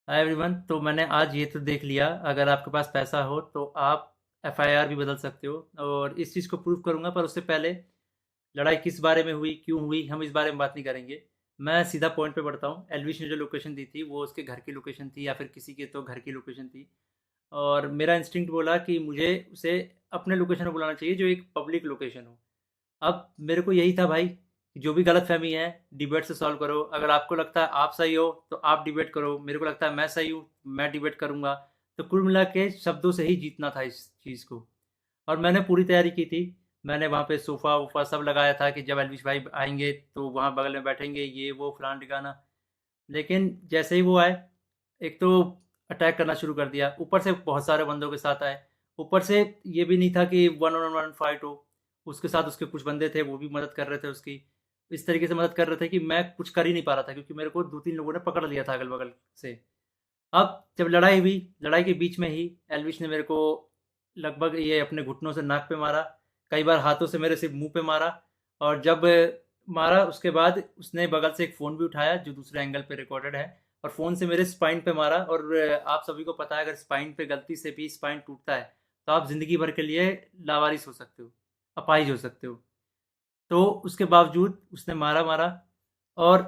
Hi everyone. तो मैंने आज ये तो देख लिया, अगर आपके पास पैसा हो तो आप एफआईआर भी बदल सकते हो, और इस चीज़ को प्रूव करूंगा। पर उससे पहले लड़ाई किस बारे में हुई, क्यों हुई, हम इस बारे में बात नहीं करेंगे। मैं सीधा पॉइंट पे बढ़ता हूँ। एलविश ने जो लोकेशन दी थी वो उसके घर की लोकेशन थी, या फिर किसी के तो घर की लोकेशन थी। और मेरा इंस्टिंक्ट बोला कि मुझे उसे अपने लोकेशन पे बुलाना चाहिए, जो एक पब्लिक लोकेशन हो। अब मेरे को यही था भाई, कि जो भी गलतफहमी है डिबेट से सॉल्व करो। अगर आपको लगता है आप सही हो तो आप डिबेट करो, मेरे को लगता है मैं सही हूँ, मैं डिबेट करूँगा। तो कुल मिला के शब्दों से ही जीतना था इस चीज़ को। और मैंने पूरी तैयारी की थी। मैंने वहाँ पे सोफ़ा वोफ़ा सब लगाया था कि जब एल्विश भाई आएंगे तो वहाँ बगल में बैठेंगे, ये वो फलाना ठिकाना। लेकिन जैसे ही वो आए, एक तो अटैक करना शुरू कर दिया, ऊपर से बहुत सारे बंदों के साथ आए। ऊपर से ये भी नहीं था कि वन ऑन वन फाइट हो, उसके साथ उसके कुछ बंदे थे, वो भी मदद कर रहे थे उसकी। इस तरीके से मदद कर रहे थे कि मैं कुछ कर ही नहीं पा रहा था, क्योंकि मेरे को दो तीन लोगों ने पकड़ लिया था अगल बगल से। अब जब लड़ाई हुई, लड़ाई के बीच में ही एल्विश ने मेरे को लगभग ये अपने घुटनों से नाक पे मारा, कई बार हाथों से मेरे सिर्फ मुंह पे मारा। और जब मारा उसके बाद उसने बगल से एक फ़ोन भी उठाया जो दूसरे एंगल पे रिकॉर्डेड है, और फ़ोन से मेरे स्पाइन पे मारा। और आप सभी को पता है, अगर स्पाइन पे गलती से भी स्पाइन टूटता है तो आप ज़िंदगी भर के लिए लावारिस हो सकते हो, अपाहिज हो सकते हो। तो उसके बावजूद उसने मारा मारा। और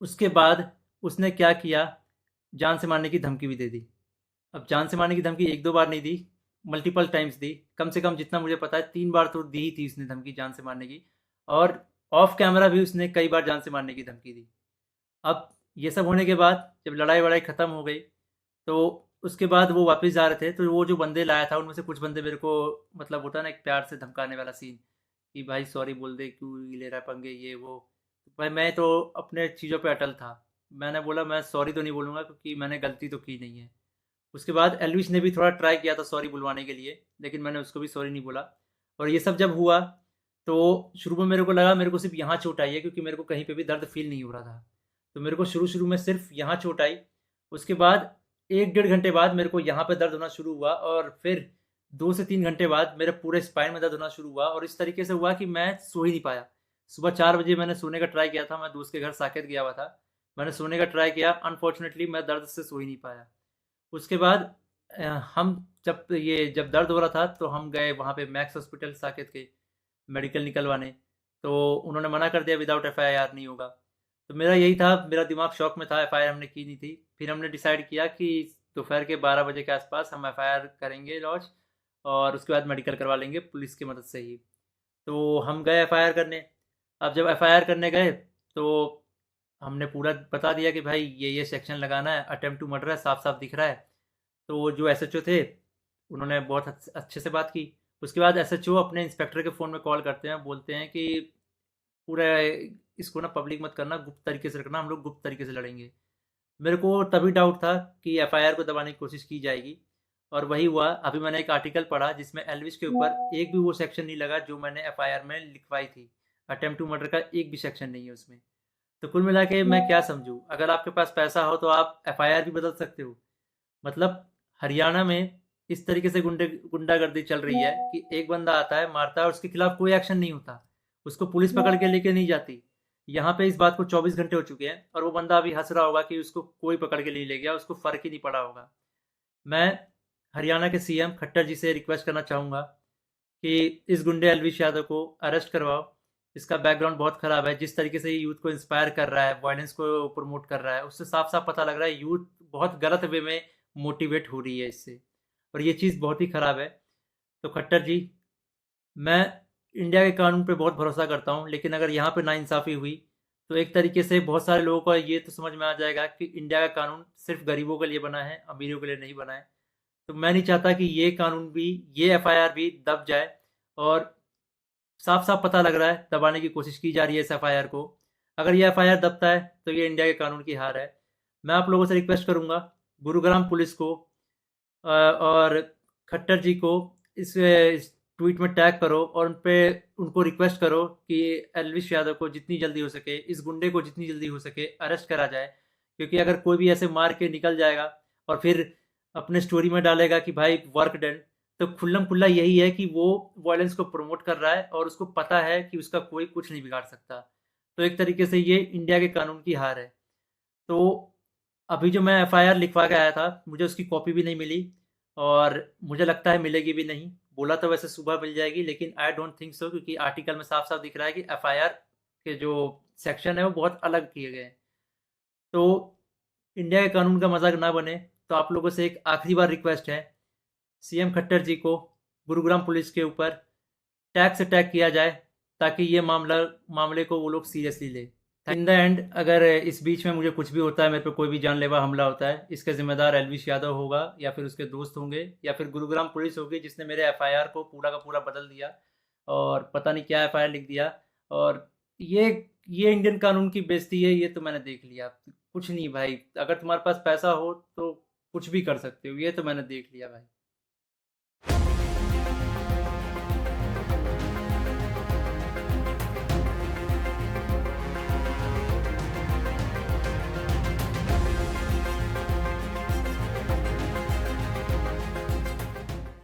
उसके बाद उसने क्या किया, जान से मारने की धमकी भी दे दी। अब जान से मारने की धमकी एक दो बार नहीं दी, मल्टीपल टाइम्स दी। कम से कम जितना मुझे पता है 3 बार तो दी ही थी उसने धमकी जान से मारने की। और ऑफ कैमरा भी उसने कई बार जान से मारने की धमकी दी। अब ये सब होने के बाद जब लड़ाई वड़ाई ख़त्म हो गई, तो उसके बाद वो वापस जा रहे थे, तो वो जो बंदे लाया था उनमें से कुछ बंदे मेरे को, मतलब होता है ना एक प्यार से धमकाने वाला सीन, कि भाई सॉरी बोल दे, क्यों ले रहा है पंगे, ये वो। भाई मैं तो अपने चीज़ों पे अटल था। मैंने बोला मैं सॉरी तो नहीं बोलूँगा, क्योंकि मैंने गलती तो की नहीं है। उसके बाद एल्विश ने भी थोड़ा ट्राई किया था सॉरी बुलवाने के लिए, लेकिन मैंने उसको भी सॉरी नहीं बोला। और ये सब जब हुआ, तो शुरू में मेरे को लगा मेरे को सिर्फ यहाँ चोट आई है, क्योंकि मेरे को कहीं पे भी दर्द फील नहीं हो रहा था। तो मेरे को शुरू शुरू में सिर्फ यहाँ चोट आई। उसके बाद एक डेढ़ घंटे बाद मेरे को यहाँ पे दर्द होना शुरू हुआ, और फिर 2 से 3 घंटे बाद मेरे पूरे स्पाइन में दर्द होना शुरू हुआ। और इस तरीके से हुआ कि मैं सो ही नहीं पाया। सुबह 4 बजे मैंने सोने का ट्राई किया था, मैं दोस्त के घर साकेत गया हुआ था। मैंने सोने का ट्राई किया, अनफॉर्चुनेटली मैं दर्द से सो ही नहीं पाया। उसके बाद अ, हम जब दर्द हो रहा था तो हम गए वहाँ पे मैक्स हॉस्पिटल साकेत के, मेडिकल निकलवाने। तो उन्होंने मना कर दिया, विदाउट एफआईआर नहीं होगा। तो मेरा यही था, मेरा दिमाग शॉक में था, एफआईआर हमने की नहीं थी। फिर हमने डिसाइड किया कि दोपहर के 12 बजे के आसपास हम एफआईआर करेंगे लॉन्च, और उसके बाद मेडिकल करवा लेंगे पुलिस की मदद से ही। तो हम गए एफआईआर करने। अब जब एफआईआर करने गए, तो हमने पूरा बता दिया कि भाई ये सेक्शन लगाना है, अटेम्प्ट टू मर्डर है, साफ साफ दिख रहा है। तो वो जो एसएचओ थे, उन्होंने बहुत अच्छे से बात की। उसके बाद एसएचओ अपने इंस्पेक्टर के फ़ोन में कॉल करते हैं, बोलते हैं कि पूरा इसको ना पब्लिक मत करना, गुप्त तरीके से रखना, हम लोग गुप्त तरीके से लड़ेंगे। मेरे को तभी डाउट था कि एफआईआर को दबाने की कोशिश की जाएगी। और वही हुआ। अभी मैंने एक आर्टिकल पढ़ा जिसमें एल्विस के ऊपर एक भी वो सेक्शन नहीं लगा जो मैंने एफआईआर में लिखवाई थी। अटेम्प्ट टू मर्डर का एक भी सेक्शन नहीं है उसमें। तो कुल मिला के मैं क्या समझूं, अगर आपके पास पैसा हो तो आप एफआईआर भी बदल सकते हो। मतलब हरियाणा में इस तरीके से गुंडागर्दी चल रही है कि एक बंदा आता है, मारता है, और उसके खिलाफ कोई एक्शन नहीं होता। उसको पुलिस पकड़ के लेके नहीं जाती। यहाँ पे इस बात को 24 घंटे हो चुके हैं, और वो बंदा अभी हंस रहा होगा कि उसको कोई पकड़ के नहीं ले गया, उसको फर्क ही नहीं पड़ा होगा। मैं हरियाणा के सीएम खट्टर जी से रिक्वेस्ट करना चाहूँगा कि इस गुंडे एलविश यादव को अरेस्ट करवाओ। इसका बैकग्राउंड बहुत ख़राब है, जिस तरीके से ये यूथ को इंस्पायर कर रहा है, वायलेंस को प्रमोट कर रहा है, उससे साफ साफ पता लग रहा है यूथ बहुत गलत वे में मोटिवेट हो रही है इससे। और ये चीज़ बहुत ही ख़राब है। तो खट्टर जी, मैं इंडिया के कानून पे बहुत भरोसा करता हूँ, लेकिन अगर यहाँ पे नाइंसाफ़ी हुई तो एक तरीके से बहुत सारे लोगों को ये तो समझ में आ जाएगा कि इंडिया का कानून सिर्फ गरीबों के लिए बना है, अमीरों के लिए नहीं बना है। तो मैं नहीं चाहता कि ये कानून भी, ये एफआईआर भी दब जाए। और साफ साफ पता लग रहा है दबाने की कोशिश की जा रही है इस एफआईआर को। अगर ये एफआईआर दबता है तो ये इंडिया के कानून की हार है। मैं आप लोगों से रिक्वेस्ट करूंगा, गुरुग्राम पुलिस को और खट्टर जी को इस ट्वीट में टैग करो, और उन पे उनको रिक्वेस्ट करो कि एलविश यादव को जितनी जल्दी हो सके, इस गुंडे को जितनी जल्दी हो सके अरेस्ट करा जाए। क्योंकि अगर कोई भी ऐसे मार के निकल जाएगा और फिर अपने स्टोरी में डालेगा कि भाई वर्क डन, तो खुल्लम खुल्ला यही है कि वो वायलेंस को प्रमोट कर रहा है, और उसको पता है कि उसका कोई कुछ नहीं बिगाड़ सकता। तो एक तरीके से ये इंडिया के कानून की हार है। तो अभी जो मैं एफआईआर लिखवा के आया था, मुझे उसकी कॉपी भी नहीं मिली और मुझे लगता है मिलेगी भी नहीं। बोला तो वैसे सुबह मिल जाएगी, लेकिन आई डोंट थिंक सो, क्योंकि आर्टिकल में साफ-साफ दिख रहा है कि एफआईआर के जो सेक्शन है वो बहुत अलग किए गए हैं। तो इंडिया के कानून का मजाक ना बने, तो आप लोगों से एक आखिरी बार रिक्वेस्ट है, सीएम खट्टर जी को गुरुग्राम पुलिस के ऊपर टैक्स अटैक किया जाए, ताकि ये मामले को वो लोग सीरियसली ले। इन द एंड अगर इस बीच में मुझे कुछ भी होता है, मेरे पे कोई भी जानलेवा हमला होता है, इसका जिम्मेदार एलविश यादव होगा या फिर उसके दोस्त होंगे या फिर गुरुग्राम पुलिस होगी, जिसने मेरे एफआईआर को पूरा का पूरा बदल दिया और पता नहीं क्या एफआईआर लिख दिया। और ये ये इंडियन कानून की बेइज्जती है, ये तो मैंने देख लिया। कुछ नहीं भाई, अगर तुम्हारे पास पैसा हो तो कुछ भी कर सकते हो, ये तो मैंने देख लिया भाई।